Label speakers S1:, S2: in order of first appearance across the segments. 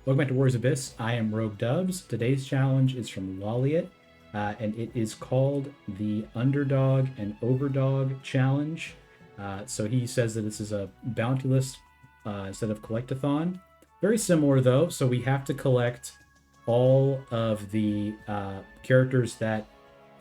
S1: Welcome back to Warriors Abyss. I am Rogue Dubs. Today's challenge is from Lolliot, and it is called the Underdog and Overdog Challenge. So he says that this is a bounty list instead of collectathon. Very similar though, so we have to collect all of the characters that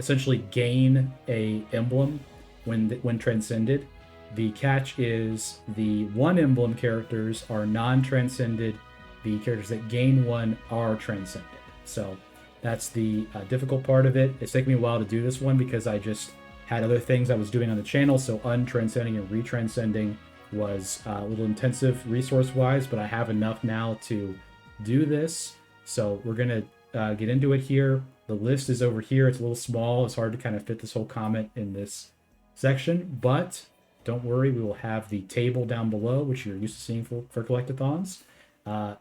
S1: essentially gain a emblem when transcended. The catch is the one emblem characters are non-transcended. The characters that gain one are transcended. So that's the difficult part of it. It's taken me a while to do this one because I just had other things I was doing on the channel. So untranscending and retranscending was a little intensive resource-wise, but I have enough now to do this. So we're going to get into it here. The list is over here. It's a little small. It's hard to kind of fit this whole comment in this section, but don't worry. We will have the table down below, which you're used to seeing for collectathons.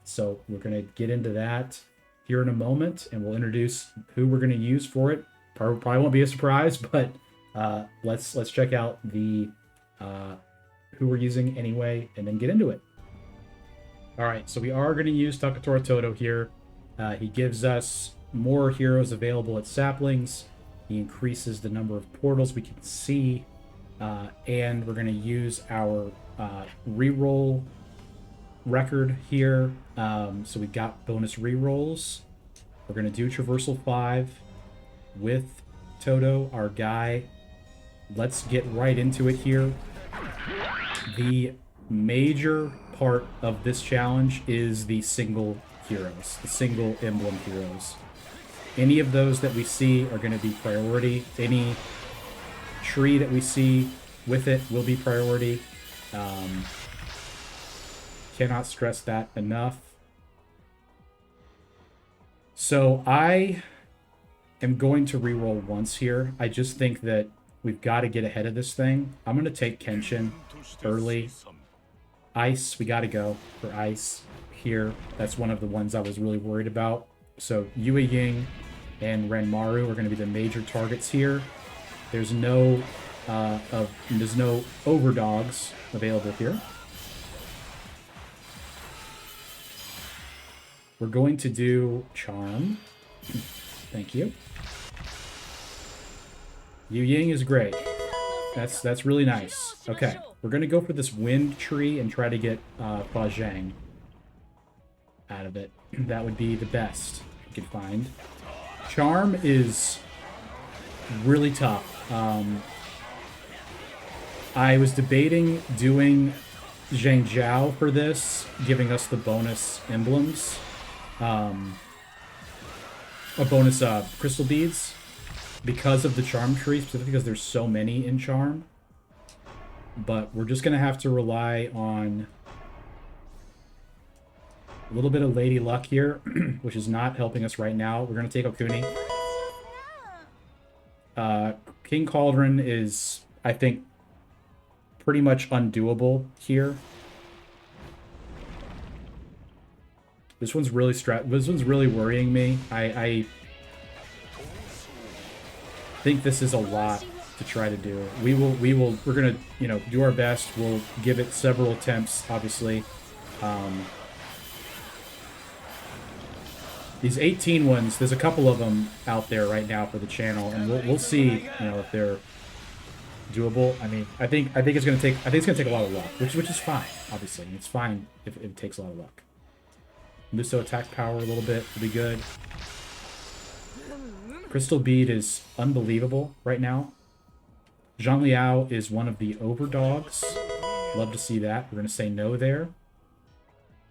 S1: So we're going to get into that here in a moment, and we'll introduce who we're going to use for it. Probably won't be a surprise, but let's check out the who we're using anyway, and then get into it. All right, so we are going to use Takatora Toto here. He gives us more heroes available at saplings. He increases the number of portals we can see, and we're going to use our reroll record here. So we got bonus rerolls. We're going to do Traversal 5 with Toto, our guy. Let's get right into it here. The major part of this challenge is the single heroes, the single emblem heroes. Any of those that we see are going to be priority. Any tree that we see with it will be priority. Cannot stress that enough. So I am going to reroll once here. I just think that we've got to get ahead of this thing. I'm going to take Kenshin early. Ice, we got to go for Ice here. That's one of the ones I was really worried about. So Yue Ying and Renmaru are going to be the major targets here. There's no overdogs available here. We're going to do Charm. Thank you. Yu Ying is great. That's really nice. Okay, we're going to go for this Wind Tree and try to get Fa Zhang out of it. That would be the best we could find. Charm is really tough. I was debating doing Zhang Jiao for this, giving us the bonus emblems. A bonus crystal beads because of the charm tree, specifically because there's so many in charm. But we're just gonna have to rely on a little bit of lady luck here, which is not helping us right now. We're gonna take Okuni. King Cauldron is, I think, pretty much undoable here. This one's really This one's really worrying me. I think this is a lot to try to do. We're gonna, do our best. We'll give it several attempts, obviously. These 18 ones, there's a couple of them out there right now for the channel, and we'll see, if they're doable. I mean, I think it's gonna take a lot of luck, which is fine. Obviously, it's fine if it takes a lot of luck. Muso attack power a little bit would be good. Crystal Bead is unbelievable right now. Zhang Liao is one of the overdogs. Love to see that. We're going to say no there.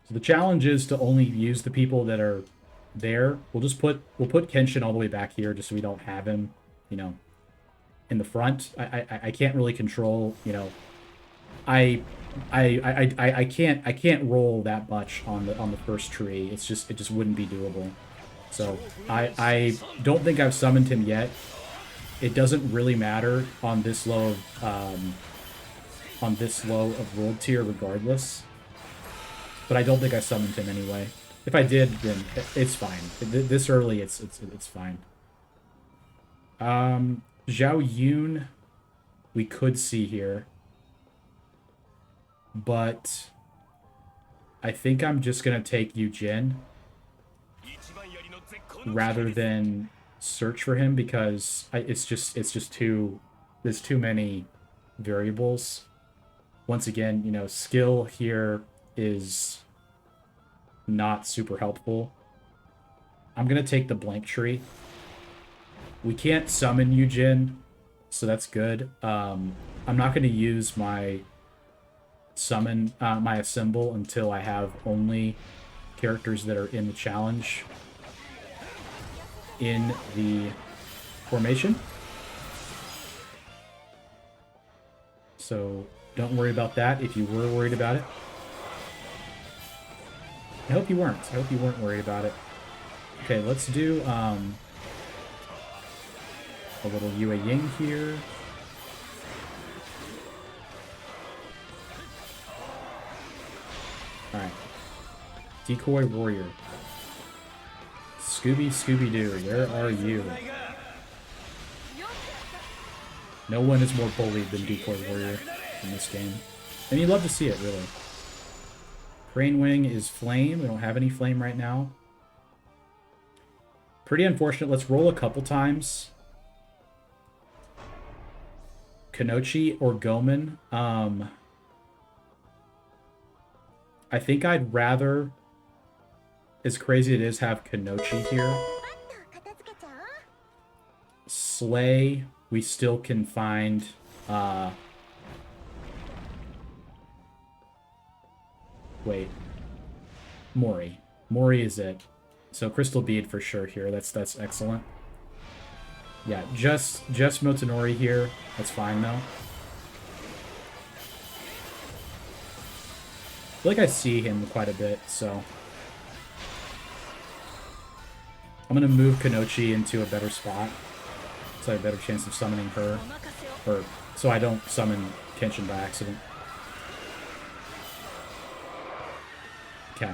S1: So the challenge is to only use the people that are there. We'll put Kenshin all the way back here just so we don't have him, in the front. I can't really control, I can't roll that much on the first tree. It just wouldn't be doable. So I don't think I've summoned him yet. It doesn't really matter on this low of world tier regardless. But I don't think I summoned him anyway. If I did, then it's fine. This early, it's fine. Zhao Yun, we could see here. But I think I'm just going to take Yu Jin rather than search for him because it's just too there's too many variables. Once again, you know, skill here is not super helpful. I'm gonna take the blank tree. We can't summon Yujin, so that's good. I'm not gonna use my summon my assemble until I have only characters that are in the challenge in the formation. So don't worry about that if you were worried about it. I hope you weren't. I hope you weren't worried about it. Okay, let's do a little Yue Ying here. Alright. Decoy Warrior. Scooby-Doo, where are you? No one is more bullied than Decoy Warrior in this game. And you love to see it, really. Crane Wing is Flame. We don't have any Flame right now. Pretty unfortunate. Let's roll a couple times. Kanochi or Gomen. I think I'd rather, as crazy it is, have Kanochi here. Slay, we still can find... wait. Mori. Mori is it. So Crystal Bead for sure here. That's excellent. Yeah, just Motonori here. That's fine though. I feel like I see him quite a bit, so I'm gonna move Kanochi into a better spot, so I have a better chance of summoning her, or so I don't summon Kenshin by accident. Okay.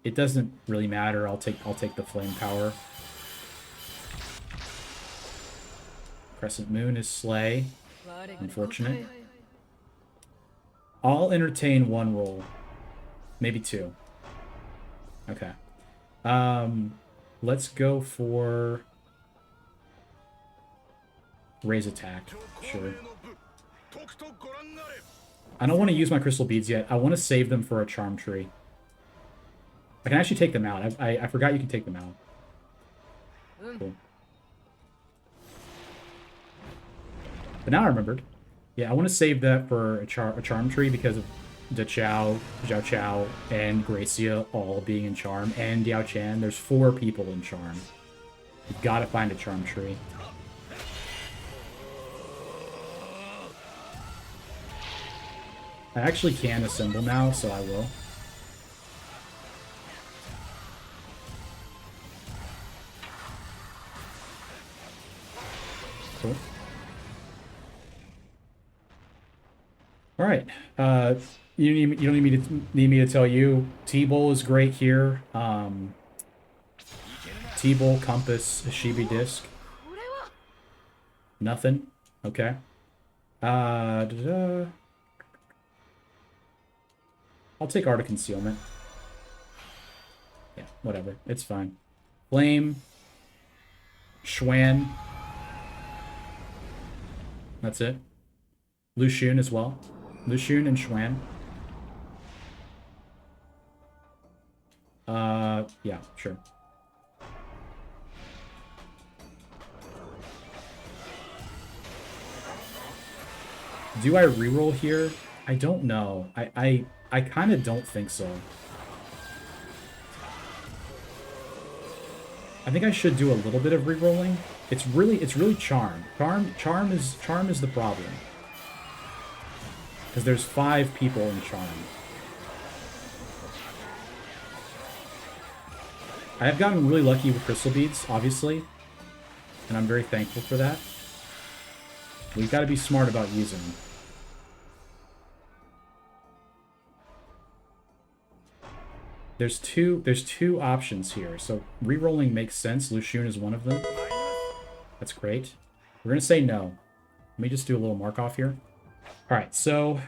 S1: It doesn't really matter. I'll take the flame power. Crescent Moon is Slay. Unfortunate. I'll entertain one roll. Maybe two. Okay. Let's go for Raise Attack. Sure. I don't want to use my Crystal Beads yet. I want to save them for a Charm Tree. I can actually take them out. I forgot you can take them out. Cool. But now I remembered. Yeah, I want to save that for a Charm Tree because of Zhao Chao, and Gracia all being in Charm, and Diao Chan. There's 4 people in Charm. You've got to find a Charm Tree. I actually can assemble now, so I will. Cool. All right. You don't need me to tell you. T-Bowl is great here. T-Bowl, Compass, Shibi Disc. Nothing. Okay. I'll take Art of Concealment. Yeah, whatever. It's fine. Flame. Xuan. That's it. Luxun as well. Luxun and Xuan. Yeah, sure. Do I reroll here? I don't know. I kind of don't think so. I think I should do a little bit of rerolling. It's really Charm. Charm is the problem. Because there's 5 people in Charm. I have gotten really lucky with Crystal Beads, obviously. And I'm very thankful for that. We've got to be smart about using them. There's two options here, so rerolling makes sense. Luxun is one of them. That's great. We're gonna say no. Let me just do a little mark off here. All right, so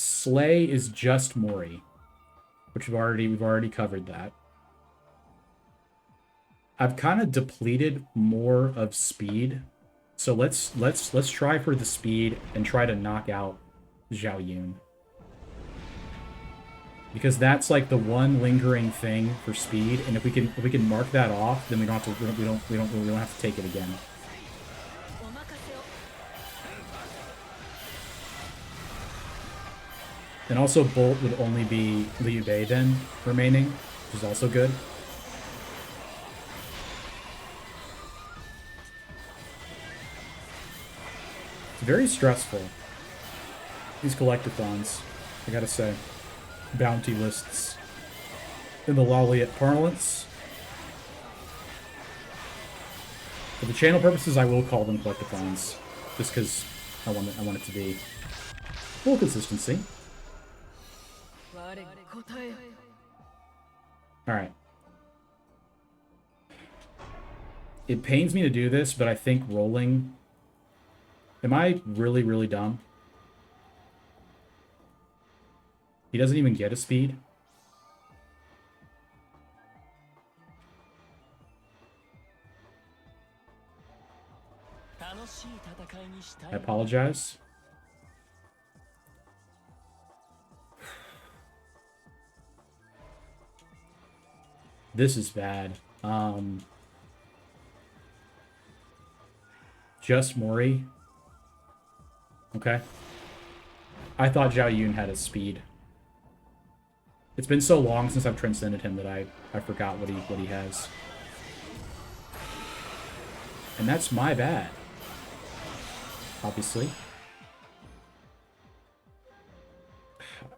S1: Slay is just Mori, which we've already covered that. I've kind of depleted more of speed, so let's try for the speed and try to knock out Zhao Yun, because that's like the one lingering thing for speed, and if we can mark that off, then we don't have to we don't have to take it again. And also Bolt would only be Liu Bei then remaining, which is also good. It's very stressful, these collectathons, I gotta say. Bounty lists in the Lolliot parlance. For the channel purposes, I will call them collectathons, just because I want it to be full consistency. Alright. It pains me to do this, but I think rolling... Am I really, really dumb? He doesn't even get a speed. I apologize. This is bad. Just Mori. Okay. I thought Zhao Yun had his speed. It's been so long since I've transcended him that I forgot what he has. And that's my bad. Obviously.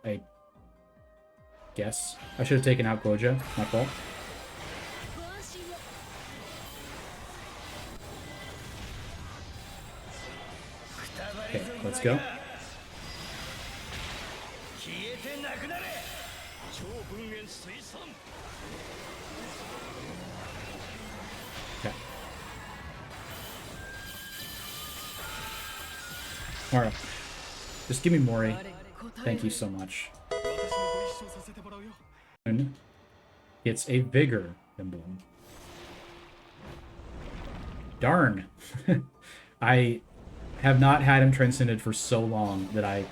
S1: I guess I should have taken out Goja. My fault. Okay, let's go. Okay. Alright. Just give me Mori. Thank you so much. It's a Vigor emblem. Darn. I have not had him transcended for so long that I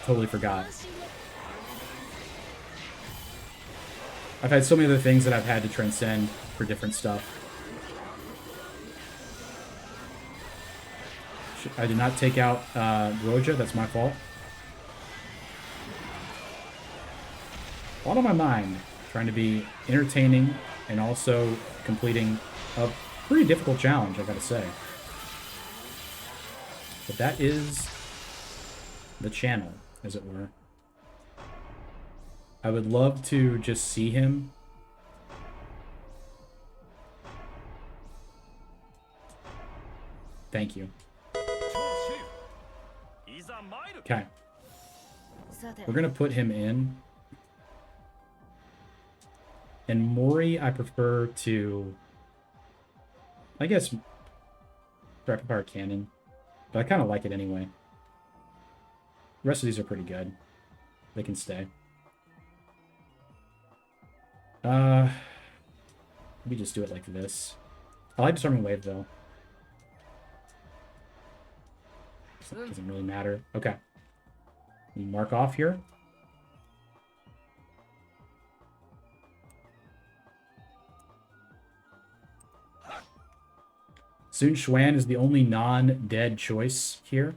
S1: totally forgot. I've had so many other things that I've had to transcend for different stuff. I did not take out Roja, that's my fault. A lot on my mind, trying to be entertaining and also completing a pretty difficult challenge, I gotta say. But that is the channel, as it were. I would love to just see him. Thank you. Okay. We're gonna put him in. And Mori, I prefer to... I guess... Rapid Fire Cannon. But I kind of like it anyway. The rest of these are pretty good. They can stay. Let me just do it like this. I like Disarming Wave, though. It doesn't really matter. Okay. Mark off here. Sun Xuan is the only non-dead choice here.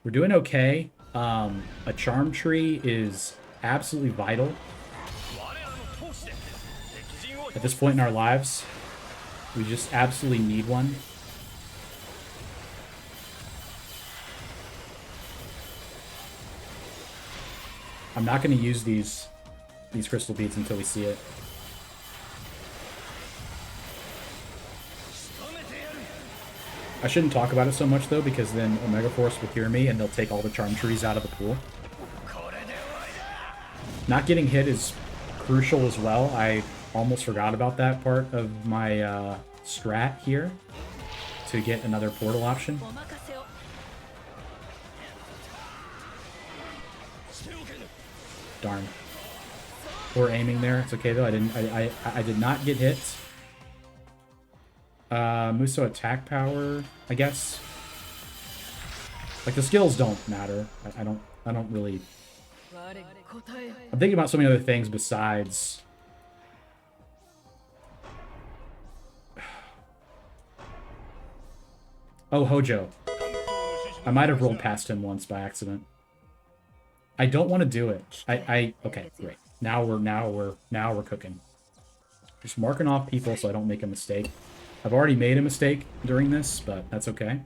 S1: We're doing okay. A Charm Tree is absolutely vital at this point in our lives. We just absolutely need one. I'm not going to use these crystal beads until we see it. I shouldn't talk about it so much, though, because then Omega Force will hear me and they'll take all the Charm Trees out of the pool. Not getting hit is crucial as well. I almost forgot about that part of my strat here to get another portal option. Darn. Poor aiming there. It's okay though. I did not get hit. Muso attack power, I guess. Like the skills don't matter. I don't really. I'm thinking about so many other things besides. Oh, Hojo. I might have rolled past him once by accident. I don't want to do it. Okay, great. Now we're cooking. Just marking off people so I don't make a mistake. I've already made a mistake during this, but that's okay.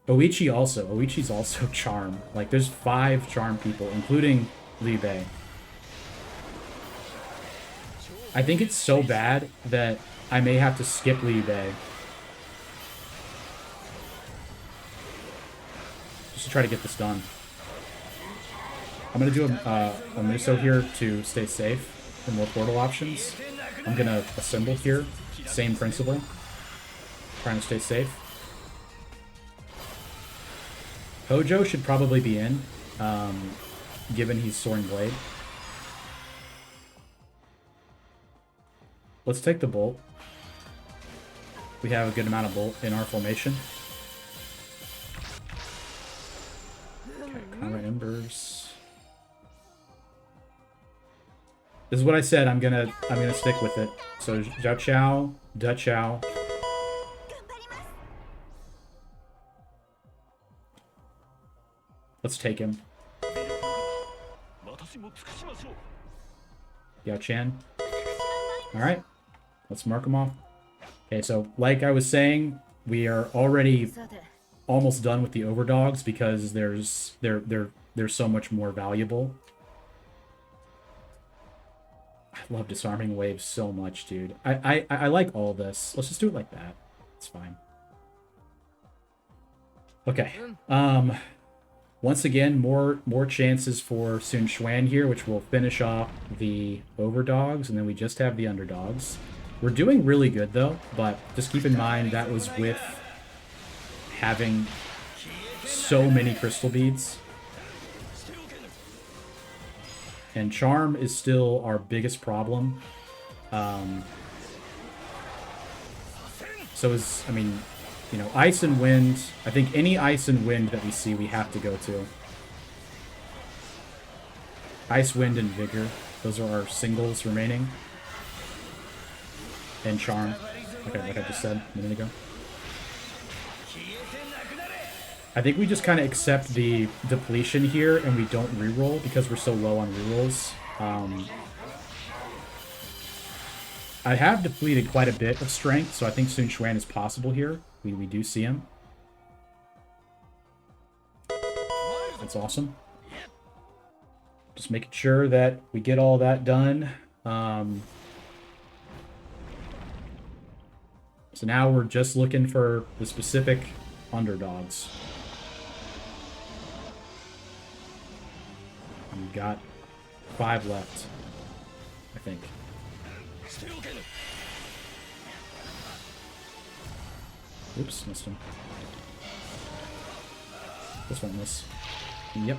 S1: Oichi also. Oichi's also charm. Like, there's 5 charm people, including Liu Bei. I think it's so bad that I may have to skip Liu Bei. Just to try to get this done. I'm going to do a Muso here to stay safe for more portal options. I'm going to assemble here. Same principle. Trying to stay safe. Hojo should probably be in, given he's Soaring Blade. Let's take the bolt. We have a good amount of bolt in our formation. Okay, Combat Embers. This is what I said. I'm gonna stick with it. So Zhao Chao, Da Chao. Let's take him. Yao Chan. Alright. Let's mark him off. Okay, so like I was saying, we are already almost done with the overdogs because they're so much more valuable. I love disarming waves so much, dude. I like all this. Let's just do it like that. It's fine. Okay. Once again, more chances for Sun Xuan here, which will finish off the overdogs, and then we just have the underdogs. We're doing really good, though, but just keep in mind that was with having so many crystal beads. And charm is still our biggest problem. I mean, you know, ice and wind. I think any ice and wind that we see, we have to go to. Ice, wind, and vigor. Those are our singles remaining. And charm. Okay, like I just said a minute ago. I think we just kind of accept the depletion here and we don't reroll because we're so low on rerolls. I have depleted quite a bit of strength, so I think Sun Xuan is possible here. We do see him. That's awesome. Just making sure that we get all that done. So now we're just looking for the specific underdogs. We've got 5 left, I think. Oops, missed him. This one miss. Yep.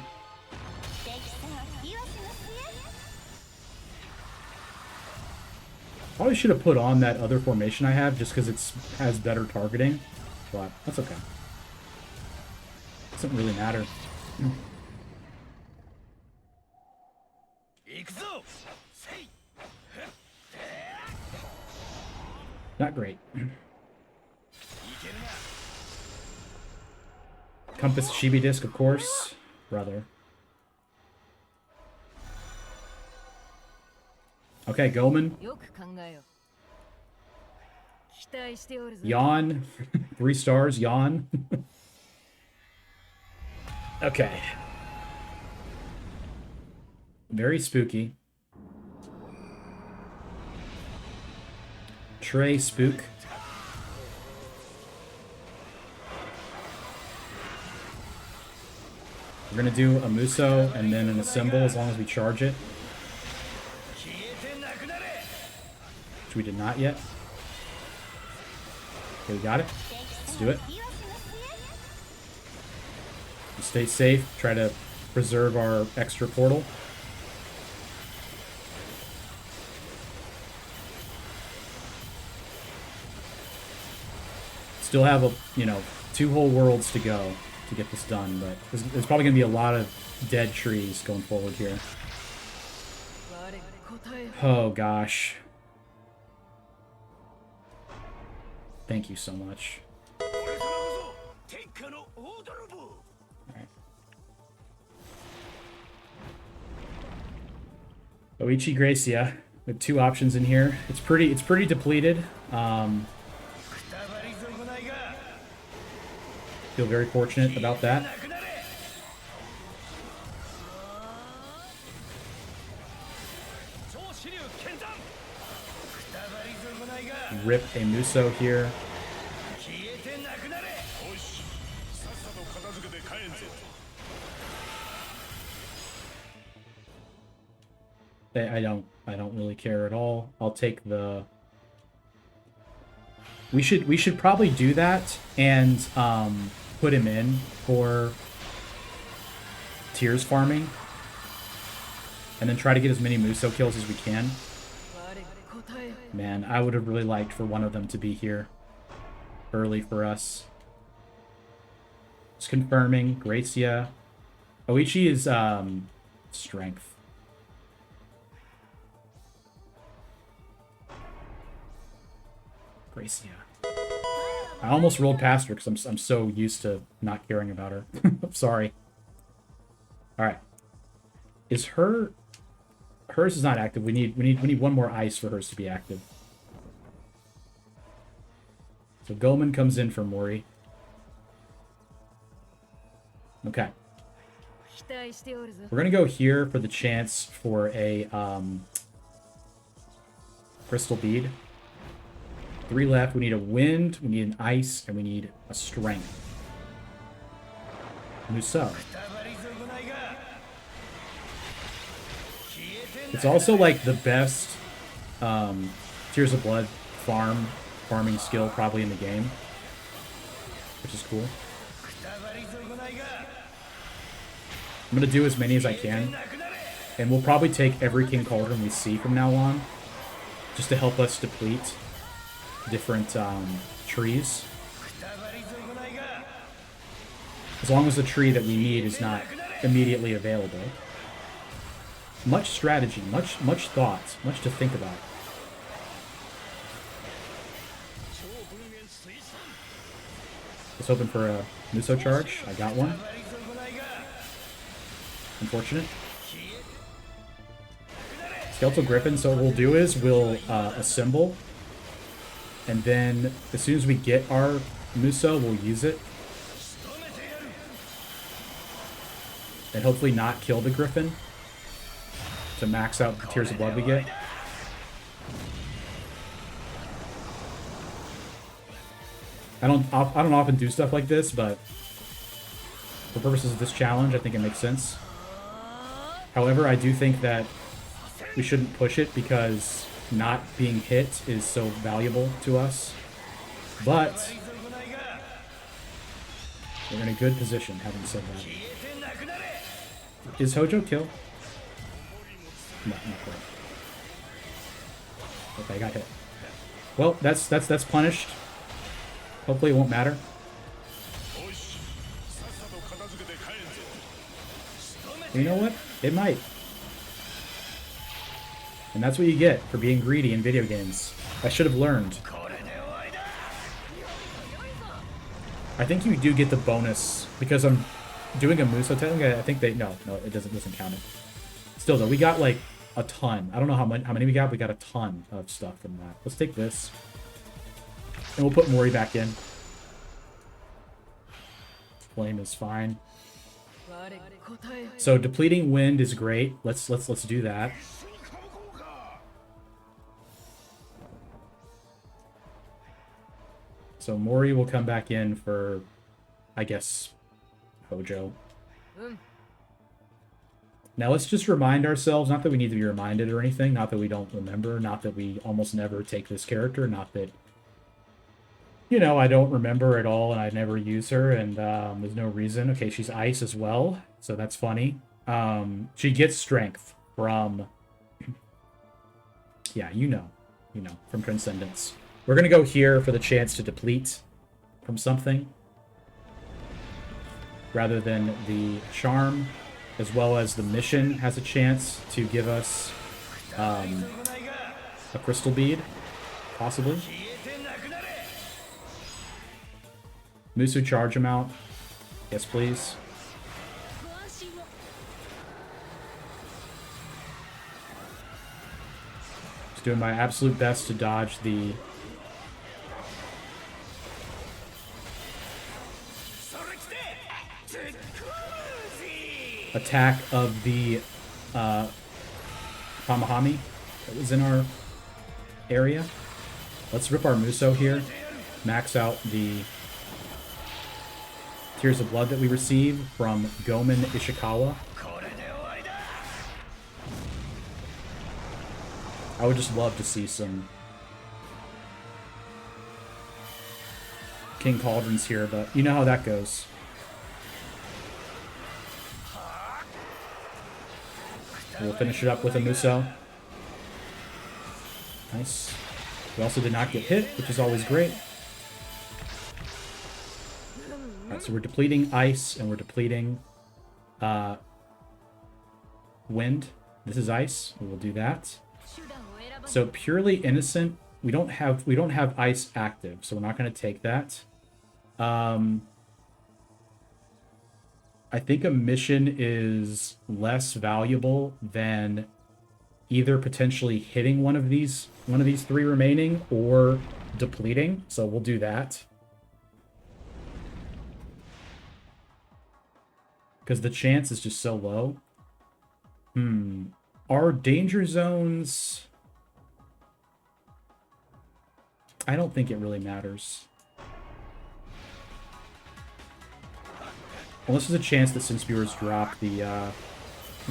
S1: Probably should have put on that other formation I have just because it has better targeting, but that's okay. Doesn't really matter. Not great. Compass Chibi Disc, of course. Brother. Okay, Goman. Yawn. 3 stars, yawn. Okay. Very spooky. Trey Spook. We're gonna do a Muso and then an Assemble as long as we charge it. Which we did not yet. Okay, we got it. Let's do it. Stay safe. Try to preserve our extra portal. Still have a, you know, 2 whole worlds to go to get this done, but there's probably gonna be a lot of dead trees going forward here. Oh gosh. Thank you so much. Alright. Oichi Gracia with 2 options in here. It's pretty depleted. Feel very fortunate about that. Rip a Muso here. I don't really care at all. I'll take the... We should probably do that and put him in for tiers farming. And then try to get as many Muso kills as we can. Man, I would have really liked for one of them to be here early for us. Just confirming. Gracia. Oichi is strength. Gracia. I almost rolled past her because I'm so used to not caring about her. I'm sorry. Alright. Is her... Hers is not active. We need one more ice for hers to be active. So Goman comes in for Mori. Okay. We're gonna go here for the chance for a crystal bead. 3 left. We need a wind, we need an ice, and we need a strength. Muso. It's also like the best Tears of Blood farming skill probably in the game, which is cool. I'm gonna do as many as I can, and we'll probably take every King Cauldron we see from now on, just to help us deplete different trees. As long as the tree that we need is not immediately available. Much strategy, much thought, much to think about. Was hoping for a Muso charge. I got one. Unfortunate. Skeletal Griffin, so what we'll do is we'll assemble, and then as soon as we get our Muso, we'll use it. And hopefully not kill the Griffin to max out the Tears of Blood we get. I don't often do stuff like this, but for purposes of this challenge, I think it makes sense. However, I do think that we shouldn't push it because not being hit is so valuable to us. But we're in a good position, having said that. Is Hojo kill? No, not quite. Okay, I got hit. Well, that's punished. Hopefully it won't matter. You know what? It might. And that's what you get for being greedy in video games. I should have learned. I think you do get the bonus because I'm doing a Muso technically. I think they no, it doesn't count it. Still though, we got like a ton. I don't know how many we got. We got a ton of stuff from that. Let's take this, and we'll put Mori back in. Flame is fine. So depleting wind is great. Let's do that. So Mori will come back in for, I guess, Hojo. Now let's just remind ourselves, not that we need to be reminded or anything, not that we don't remember, not that we almost never take this character, not that, you know, I don't remember at all and I never use her and there's no reason. Okay, she's ice as well, so that's funny. She gets strength from, yeah, you know, from Transcendence. We're going to go here for the chance to deplete from something rather than the charm, as well as the mission has a chance to give us a crystal bead, possibly. Musu, charge him out. Yes, please. Just doing my absolute best to dodge the attack of the Tamahami that was in our area. Let's rip our Muso here. Max out the Tears of Blood that we received from Gomen Ishikawa. I would just love to see some King Cauldrons here, but you know how that goes. We'll finish it up with a Muso. Nice. We also did not get hit, which is always great. Alright, so we're depleting ice and we're depleting wind. This is ice. We will do that. So purely innocent. We don't have ice active, so we're not going to take that. I think a mission is less valuable than either potentially hitting one of these three remaining or depleting. So we'll do that. Because the chance is just so low. Our danger zones... I don't think it really matters. Unless there's a chance that Sin Spewers drop the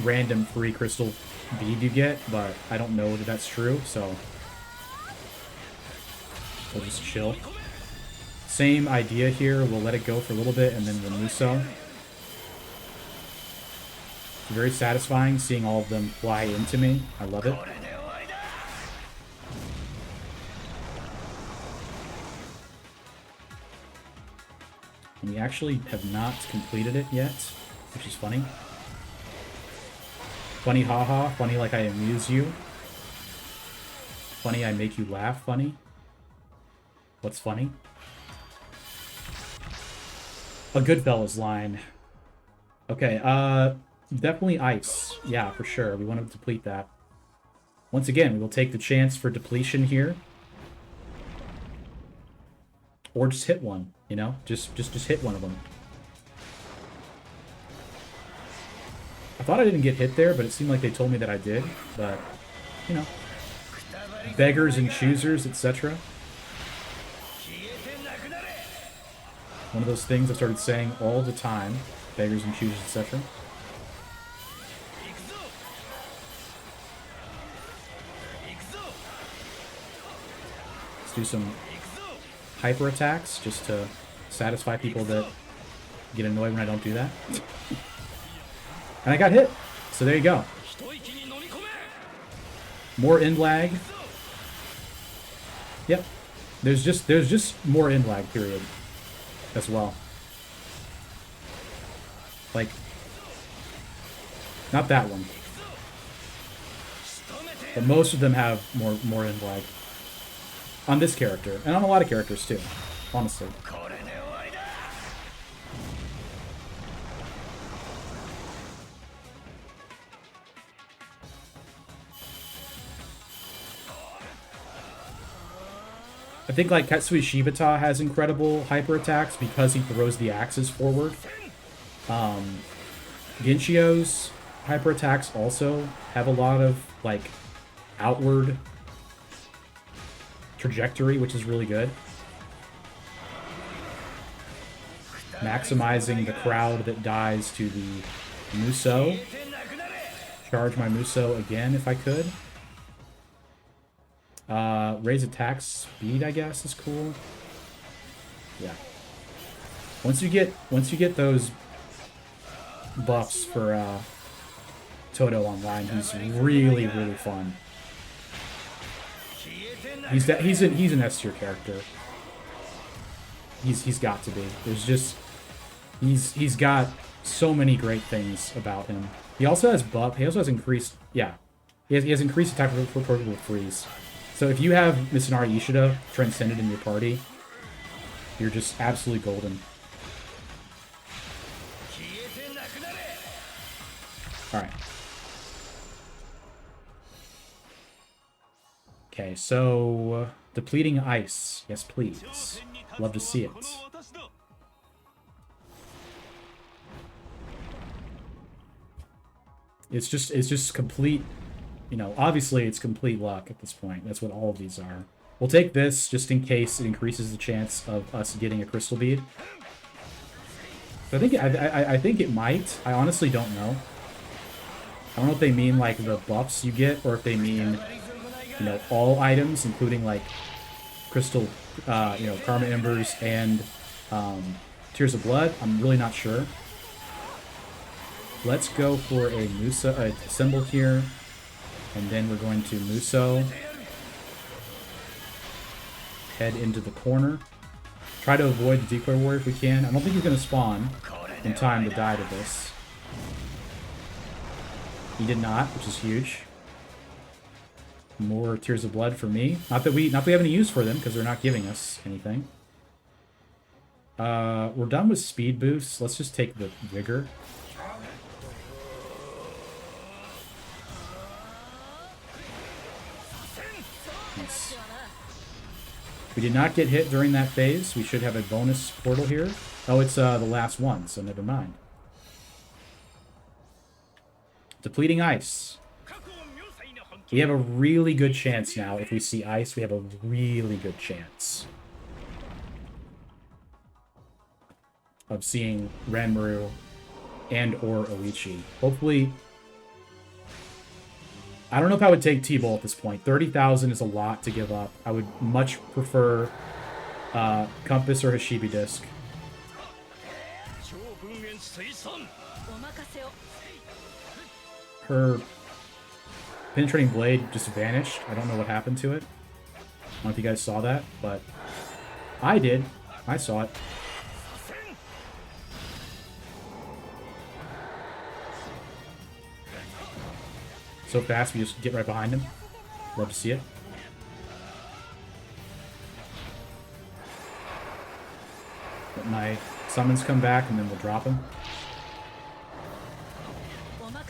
S1: random free crystal bead you get, but I don't know that that's true, so we'll just chill. Same idea here. We'll let it go for a little bit, and then we'll Muso. It's very satisfying seeing all of them fly into me. I love it. And we actually have not completed it yet, which is funny. Funny haha, funny like I amuse you. Funny I make you laugh, funny. What's funny? A Goodfellas line. Okay, definitely ice. Yeah, for sure. We want to deplete that. Once again, we will take the chance for depletion here. Or just hit one, you know? Just hit one of them. I thought I didn't get hit there, but it seemed like they told me that I did. But, you know. Beggars and choosers, etc. One of those things I've started saying all the time. Beggars and choosers, etc. Let's do some hyper attacks just to satisfy people that get annoyed when I don't do that. And I got hit. So there you go. More end lag. Yep. There's just more end lag, period. As well. Like, not that one. But most of them have more end lag. On this character, and on a lot of characters too, honestly. I think like Katsui Shibata has incredible hyper attacks because he throws the axes forward. Ginchio's hyper attacks also have a lot of like outward trajectory, which is really good. Maximizing the crowd that dies to the Muso. Charge my Muso again if I could. Raise attack speed, I guess, is cool. Yeah. Once you get those buffs for Todo online, he's really fun. He's an S tier character. He's got to be. There's just he's got so many great things about him. He also has buff. He also has increased. Yeah, he has increased attack for with freeze. So if you have Misanari Ishida transcended in your party, you're just absolutely golden. All right. Okay, so depleting ice. Yes, please. Love to see it. It's just complete, you know, obviously it's complete luck at this point. That's what all of these are. We'll take this just in case it increases the chance of us getting a crystal bead. So I think it might. I honestly don't know. I don't know if they mean like the buffs you get or if they mean, you know, all items, including like crystal, you know, karma embers and tears of blood. I'm really not sure. Let's go for a Musa, a symbol here, and then we're going to Muso. Head into the corner. Try to avoid the decoy warrior if we can. I don't think he's going to spawn in time to die to this. He did not, which is huge. More tears of blood for me. Not that we have any use for them because they're not giving us anything. We're done with speed boosts. Let's just take the vigor. Nice. We did not get hit during that phase. We should have a bonus portal here. Oh, it's the last one, so never mind. Depleting ice. We have a really good chance now. If we see ice, we have a really good chance of seeing Ranmaru and or Oichi. Hopefully, I don't know if I would take T-Bolt at this point. 30,000 is a lot to give up. I would much prefer Compass or Hashibi Disc. Her Penetrating Blade just vanished. I don't know what happened to it. I don't know if you guys saw that, but I did. I saw it. So fast, we just get right behind him. Love to see it. Let my summons come back, and then we'll drop him.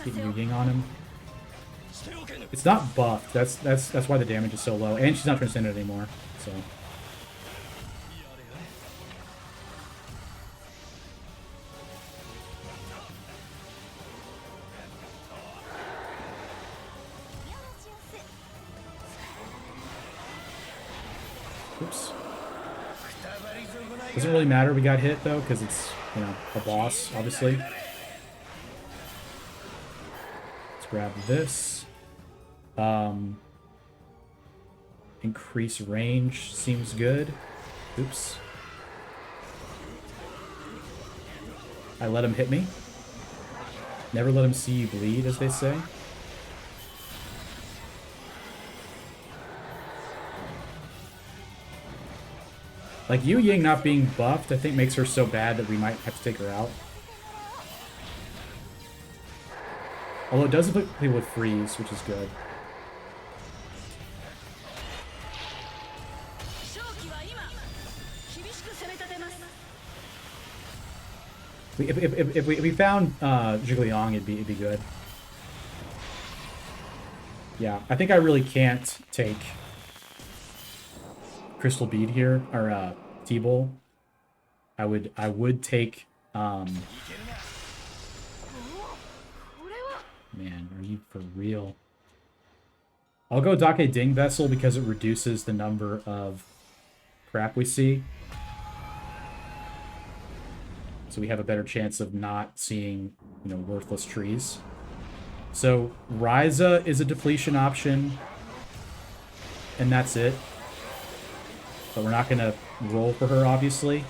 S1: Get Yu Ying on him. It's not buffed. That's why the damage is so low, and she's not transcended anymore. So. Oops. Doesn't really matter we got hit though, because it's, you know, a boss, obviously. Let's grab this. Increase range seems good. Oops. I let him hit me. Never let him see you bleed, as they say. Like, Yu Ying not being buffed, I think makes her so bad that we might have to take her out. Although it does put people with freeze, which is good. If we found Zhigliang, it'd be good. Yeah, I think I really can't take Crystal Bead here, or T-Bowl. I would take man, are you for real? I'll go Dake Ding Vessel because it reduces the number of crap we see. So we have a better chance of not seeing, you know, worthless trees. So Ryza is a depletion option, and that's it. But we're not going to roll for her, obviously.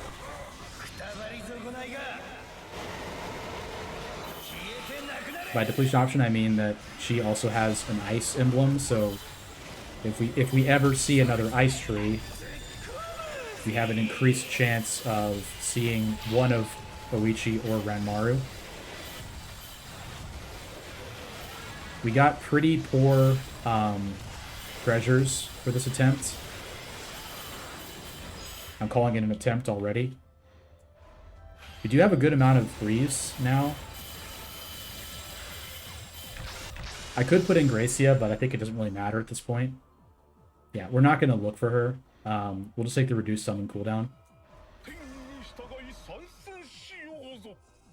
S1: By depletion option, I mean that she also has an ice emblem, so if we ever see another ice tree, we have an increased chance of seeing one of Oichi or Ranmaru. We got pretty poor treasures for this attempt. I'm calling it an attempt already. We do have a good amount of threes now. I could put in Gracia, but I think it doesn't really matter at this point. Yeah, we're not going to look for her. We'll just take the reduced summon cooldown.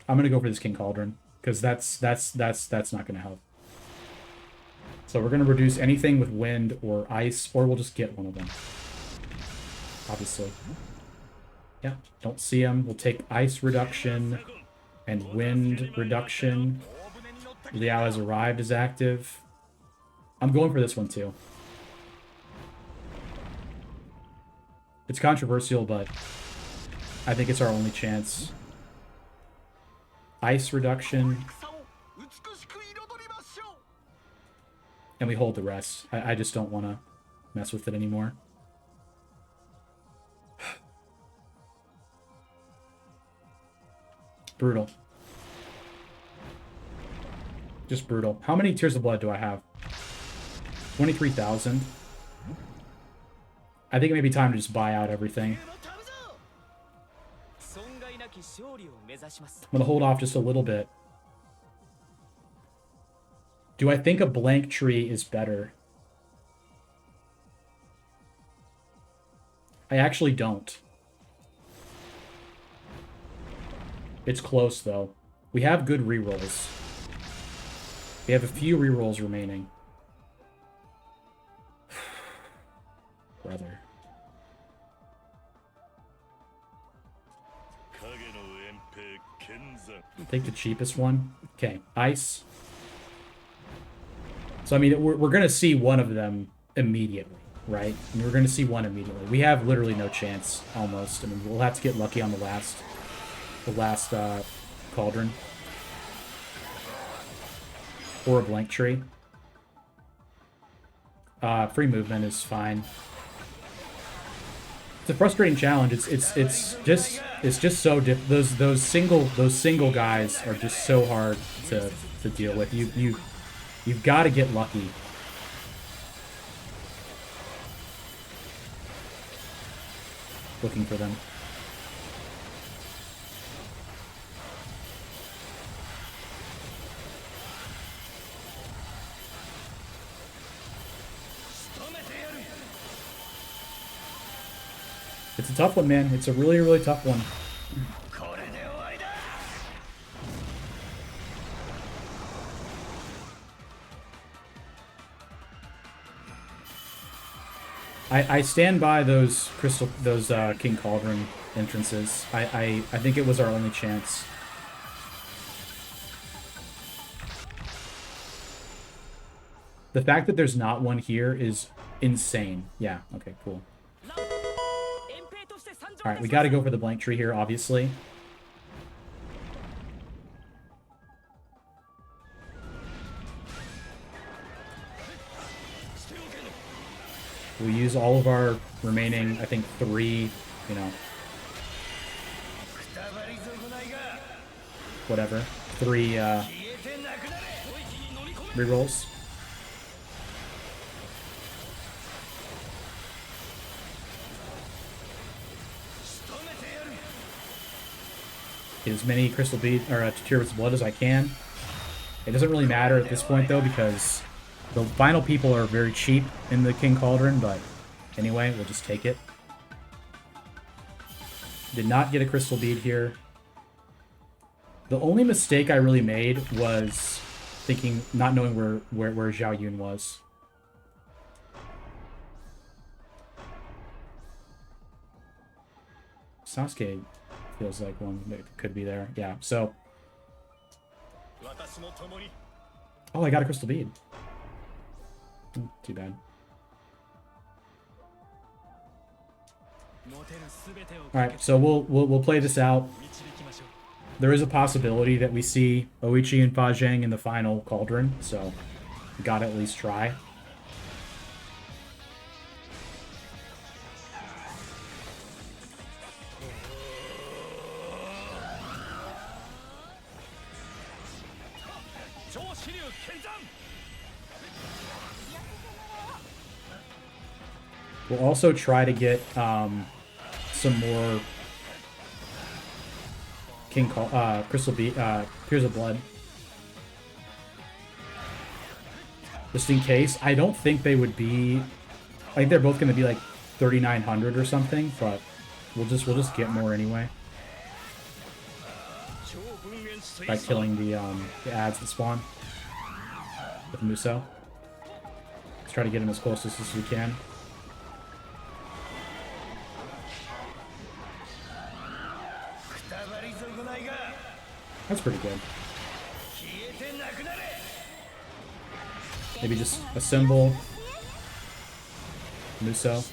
S1: I'm going to go for this King Cauldron, because that's not going to help. So we're going to reduce anything with wind or ice, or we'll just get one of them. Obviously. Yeah, don't see them. We'll take ice reduction and wind reduction. Liao has arrived is active. I'm going for this one too. It's controversial, but I think it's our only chance. Ice reduction. And we hold the rest. I just don't want to mess with it anymore. Brutal. Just brutal. How many Tears of Blood do I have? 23,000. I think it may be time to just buy out everything. I'm going to hold off just a little bit. Do I think a blank tree is better? I actually don't. It's close, though. We have good rerolls. We have a few rerolls remaining. Brother. Take the cheapest one. Okay, ice. So, I mean, we're going to see one of them immediately, right? I mean, we're going to see one immediately. We have literally no chance, almost. I mean, we'll have to get lucky on the last cauldron. Or a blank tree. Free movement is fine. It's a frustrating challenge. It's just so those single guys are just so hard to deal with. You've got to get lucky. Looking for them. It's a tough one, man. It's a really, really tough one. I stand by those King Cauldron entrances. I think it was our only chance. The fact that there's not one here is insane. Yeah, okay, cool. Alright, we gotta go for the blank tree here, obviously. We'll use all of our remaining, I think, 3, you know... whatever. 3, rerolls. Get as many crystal bead or tears of blood as I can. It doesn't really matter at this point though, because the final people are very cheap in the King Cauldron, but anyway, we'll just take it. Did not get a crystal bead here. The only mistake I really made was not knowing where Zhao Yun was. Sasuke feels like one that could be there. Yeah, so... Oh, I got a crystal bead. Too bad. Alright, so we'll play this out. There is a possibility that we see Oichi and Fa Zheng in the final Cauldron, so we gotta at least try. We'll also try to get some more Crystal Beat, Tears of Blood. Just in case. I don't think they would be... I think they're both going to be like 3,900 or something, but we'll just get more anyway. By killing the ads that spawn with Muso. Let's try to get him as close as we can. That's pretty good. Maybe just assemble Muso.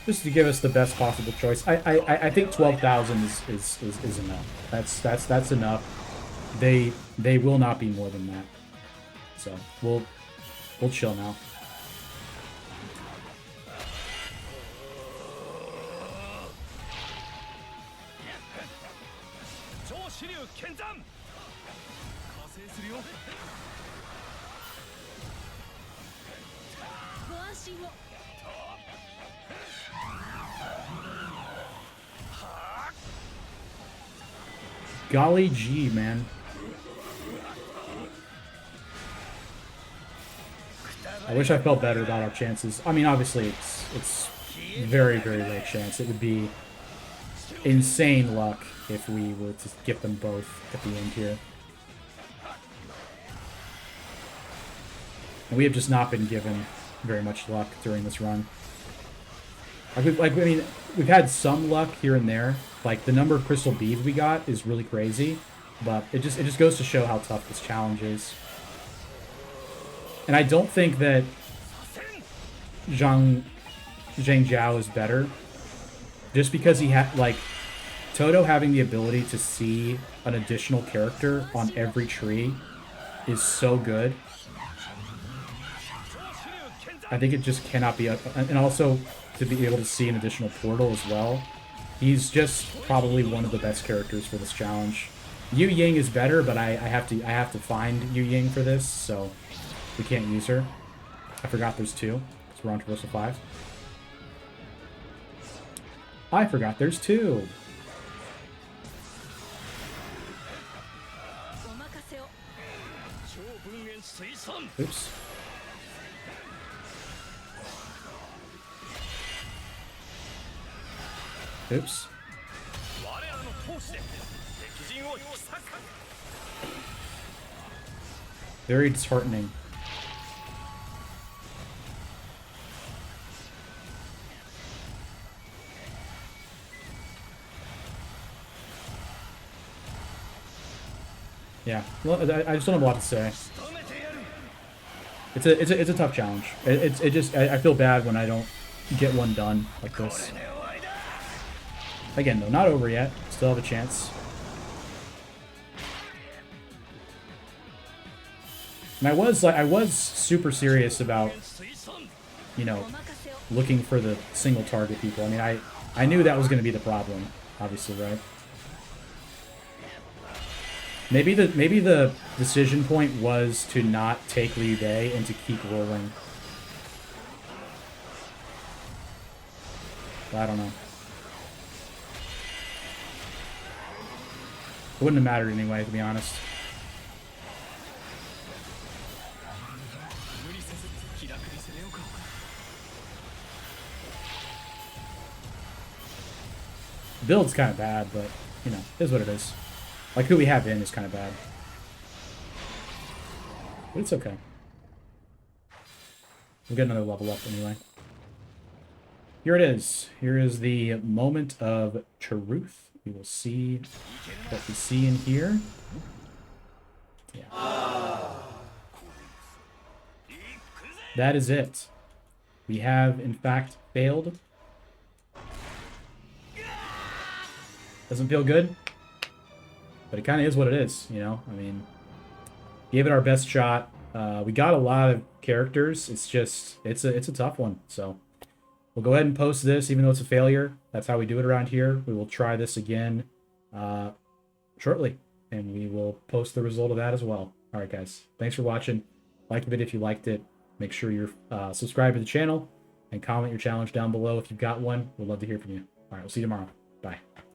S1: Just to give us the best possible choice. I think 12,000 is enough. That's enough. They will not be more than that. So we'll chill now. Golly gee, man. I wish I felt better about our chances. I mean, obviously, it's very, very low chance. It would be insane luck if we were to get them both at the end here. And we have just not been given very much luck during this run. I mean, we've had some luck here and there. Like, the number of crystal beads we got is really crazy, but it just goes to show how tough this challenge is. And I don't think that Zhang Jiao is better, just because he had, like, Toto having the ability to see an additional character on every tree is so good. I think it just cannot be, and also to be able to see an additional portal as well. He's just probably one of the best characters for this challenge. Yu Ying is better, but I have to find Yu Ying for this, so we can't use her. I forgot there's two, because we're on Traversal 5. I forgot there's two. Oops. Oops. Very disheartening. Yeah, well, I just don't have a lot to say. It's a tough challenge. I feel bad when I don't get one done like this. Again, though, not over yet. Still have a chance. And I was super serious about, you know, looking for the single target people. I mean, I knew that was going to be the problem, obviously, right? Maybe the decision point was to not take Liu Bei and to keep rolling. I don't know. It wouldn't have mattered anyway, to be honest. The build's kind of bad, but, you know, it is what it is. Like, who we have in is kind of bad. But it's okay. We'll get another level up anyway. Here it is. Here is the moment of truth. We will see what we see in here. Yeah. That is it. We have, in fact, failed. Doesn't feel good, but it kind of is what it is, you know? I mean, gave it our best shot. We got a lot of characters. It's just, it's a tough one, so... We'll go ahead and post this, even though it's a failure. That's how we do it around here. We will try this again shortly, and we will post the result of that as well. All right, guys. Thanks for watching. Like the video if you liked it. Make sure you're subscribed to the channel and comment your challenge down below if you've got one. We'd love to hear from you. All right, we'll see you tomorrow. Bye.